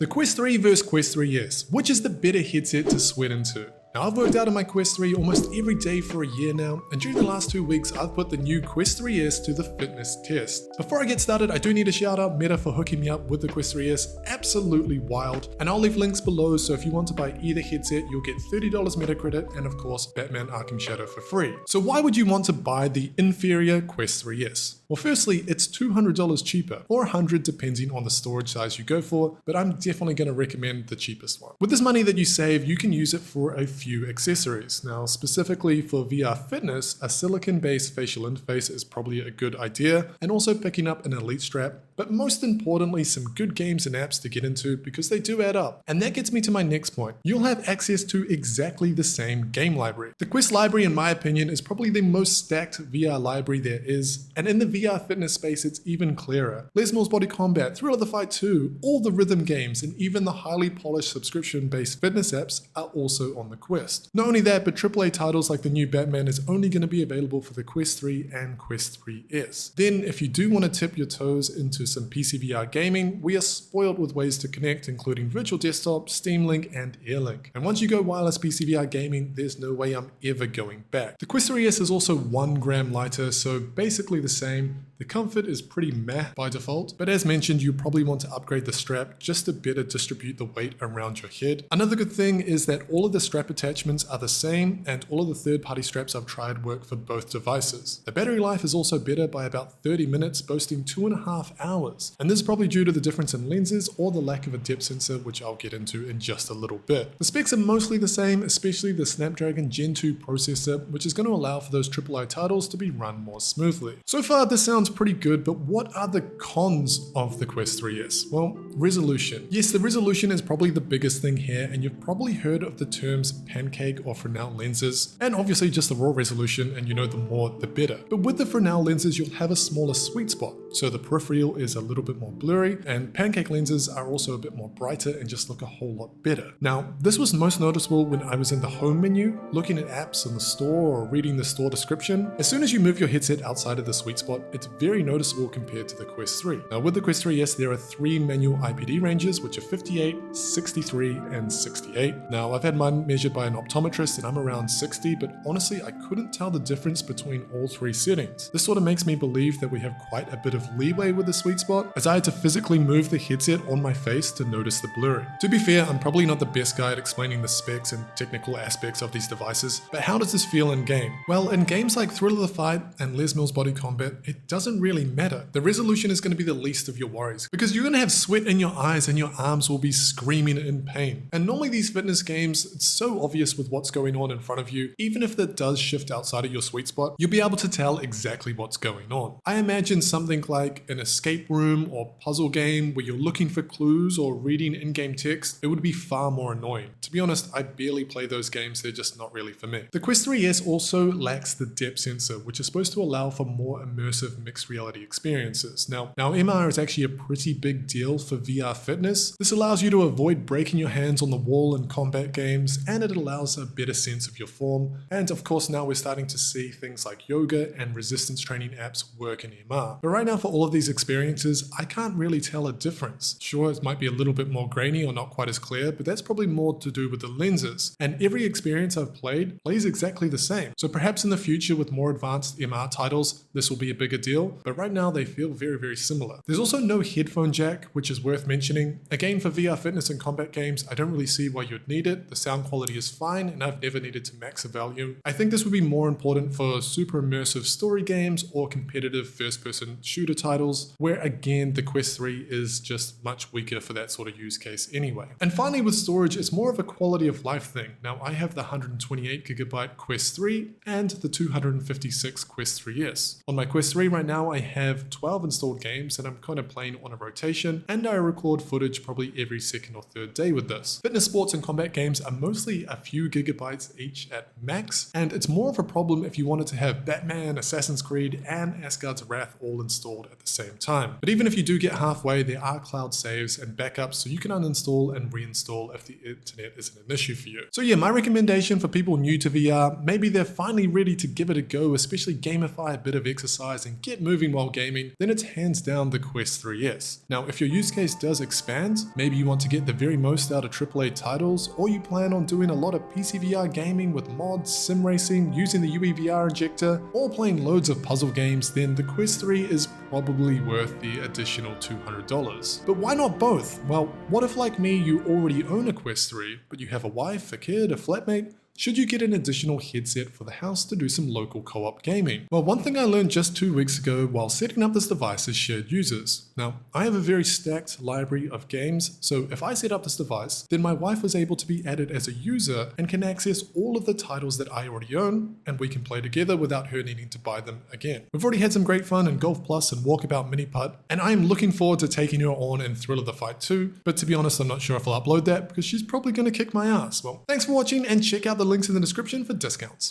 The Quest 3 vs Quest 3S, which is the better headset to sweat into? Now I've worked out on my Quest 3 almost every day for a year now, and during the last 2 weeks I've put the new Quest 3S to the fitness test. Before I get started, I do need to shout out Meta for hooking me up with the Quest 3S, absolutely wild, and I'll leave links below, so if you want to buy either headset you'll get $30 Meta credit and of course Batman Arkham Shadow for free. So why would you want to buy the inferior Quest 3S? Well, firstly, it's $200 cheaper, or $100 depending on the storage size you go for, but I'm definitely going to recommend the cheapest one. With this money that you save, you can use it for a few accessories. Now, specifically for VR fitness, a silicon-based facial interface is probably a good idea, and also picking up an Elite strap, but most importantly, some good games and apps to get into because they do add up. And that gets me to my next point. You'll have access to exactly the same game library. The Quest library, in my opinion, is probably the most stacked VR library there is, and in the VR fitness space, it's even clearer. Les Mills Body Combat, Thrill of the Fight 2, all the rhythm games, and even the highly polished subscription-based fitness apps are also on the Quest. Not only that, but AAA titles like the new Batman is only going to be available for the Quest 3 and Quest 3S. Then, if you do want to tip your toes into some PC VR gaming, we are spoiled with ways to connect, including Virtual Desktop, Steam Link, and AirLink. And once you go wireless PC VR gaming, there's no way I'm ever going back. The Quest 3S is also 1 gram lighter, so basically the same. The comfort is pretty meh by default, but as mentioned, you probably want to upgrade the strap just to better distribute the weight around your head. Another good thing is that all of the strap attachments are the same, and all of the third-party straps I've tried work for both devices. The battery life is also better by about 30 minutes, boasting 2.5 hours. And this is probably due to the difference in lenses or the lack of a depth sensor, which I'll get into in just a little bit. The specs are mostly the same, especially the Snapdragon Gen 2 processor, which is going to allow for those AAA titles to be run more smoothly. So far, this sounds pretty good, but what are the cons of the Quest 3S? Well, resolution. Yes, the resolution is probably the biggest thing here, and you've probably heard of the terms pancake or Fresnel lenses, and obviously just the raw resolution, and you know the more the better. But with the Fresnel lenses, you'll have a smaller sweet spot, so the peripheral is a little bit more blurry, and pancake lenses are also a bit more brighter and just look a whole lot better. Now, this was most noticeable when I was in the home menu, looking at apps in the store or reading the store description. As soon as you move your headset outside of the sweet spot, it's very noticeable compared to the Quest 3. Now, with the Quest 3S, there are 3 manual IPD ranges, which are 58, 63, and 68. Now, I've had mine measured by an optometrist and I'm around 60, but honestly, I couldn't tell the difference between all 3 settings. This sort of makes me believe that we have quite a bit of leeway with the sweet spot, as I had to physically move the headset on my face to notice the blurring. To be fair, I'm probably not the best guy at explaining the specs and technical aspects of these devices, but how does this feel in game? Well, in games like Thrill of the Fight and Les Mills Body Combat, it doesn't really matter. The resolution is going to be the least of your worries, because you're going to have sweat in your eyes and your arms will be screaming in pain. And normally these fitness games, it's so obvious with what's going on in front of you, even if that does shift outside of your sweet spot, you'll be able to tell exactly what's going on. I imagine something like an escape room or puzzle game where you're looking for clues or reading in-game text, it would be far more annoying. To be honest, I barely play those games, they're just not really for me. The Quest 3S also lacks the depth sensor, which is supposed to allow for more immersive mixed reality experiences. Now MR is actually a pretty big deal for VR fitness. This allows you to avoid breaking your hands on the wall in combat games, and it allows a better sense of your form. And of course, now we're starting to see things like yoga and resistance training apps work in MR. But right now, for all of these experiences, I can't really tell a difference. Sure, it might be a little bit more grainy or not quite as clear, but that's probably more to do with the lenses. And every experience I've played plays exactly the same. So perhaps in the future with more advanced MR titles, this will be a bigger deal, but right now they feel very, very similar. There's also no headphone jack, which is worth mentioning. Again, for VR fitness and combat games, I don't really see why you'd need it. The sound quality is fine, and I've never needed to max the volume. I think this would be more important for super immersive story games or competitive first-person shooter titles, where again, the Quest 3 is just much weaker for that sort of use case anyway. And finally, with storage, it's more of a quality of life thing. Now, I have the 128GB Quest 3 and the 256 Quest 3S. On my Quest 3 right now, I have 12 installed games, and I'm kind of playing on a rotation, and I record footage probably every second or third day with this. Fitness, sports, and combat games are mostly a few gigabytes each at max, and it's more of a problem if you wanted to have Batman, Assassin's Creed, and Asgard's Wrath all installed at the same time. time. But even if you do get halfway, there are cloud saves and backups so you can uninstall and reinstall if the internet isn't an issue for you. So yeah, my recommendation for people new to VR, maybe they're finally ready to give it a go, especially gamify a bit of exercise and get moving while gaming, then it's hands down the Quest 3S. Now, if your use case does expand, maybe you want to get the very most out of AAA titles, or you plan on doing a lot of PC VR gaming with mods, sim racing, using the UE VR injector, or playing loads of puzzle games, then the Quest 3 is probably worth the additional $200. But why not both? Well, what if like me, you already own a Quest 3, but you have a wife, a kid, a flatmate? Should you get an additional headset for the house to do some local co-op gaming? Well, one thing I learned just 2 weeks ago while setting up this device is shared users. Now, I have a very stacked library of games, so if I set up this device, then my wife was able to be added as a user and can access all of the titles that I already own, and we can play together without her needing to buy them again. We've already had some great fun in Golf Plus and Walkabout Mini Putt, and I am looking forward to taking her on in Thrill of the Fight 2, but to be honest, I'm not sure if I'll upload that because she's probably going to kick my ass. Well, thanks for watching and check out the links in the description for discounts.